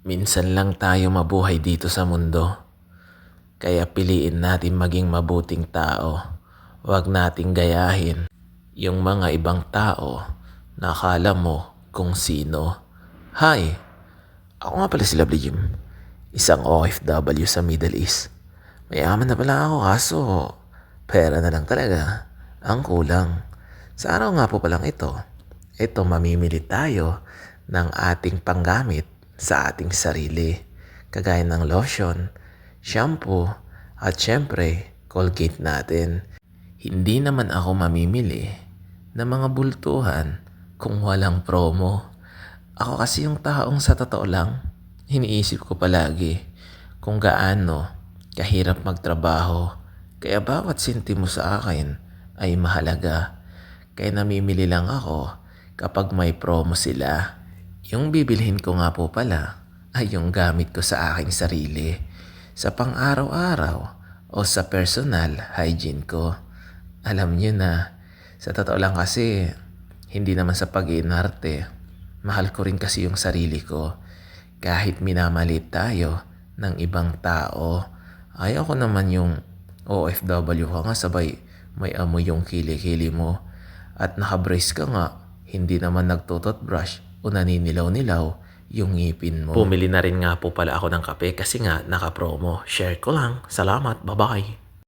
Minsan lang tayo mabuhay dito sa mundo. Kaya piliin natin maging mabuting tao. Huwag nating gayahin yung mga ibang tao na akala mo kung sino. Hi! Ako nga pala si Lovely Jim. Isang OFW sa Middle East. Mayaman na pala ako kaso pera na lang talaga ang kulang. Sa araw nga po palang ito mamimili tayo ng ating panggamit sa ating sarili. Kagaya ng lotion, shampoo, at syempre, Colgate natin. Hindi naman ako mamimili ng mga bultuhan kung walang promo. Ako kasi yung taong sa totoo lang, iniisip ko palagi kung gaano kahirap magtrabaho. Kaya bawat sentimo sa akin ay mahalaga. Kaya namimili lang ako kapag may promo sila. Yung bibilhin ko nga po pala ay yung gamit ko sa aking sarili. Sa pang-araw-araw o sa personal hygiene ko. Alam nyo na, sa totoo lang kasi, hindi naman sa pag-iinarte. Mahal ko rin kasi yung sarili ko. Kahit minamalit tayo ng ibang tao, ayaw ko naman yung OFW ka nga sabay may amoy yung kilikili mo. At nakabrace ka nga, hindi naman nagtututbrush o naninilaw-nilaw yung ngipin mo. Bumili na rin nga po pala ako ng kape kasi nga naka-promo. Share ko lang. Salamat. Bye-bye.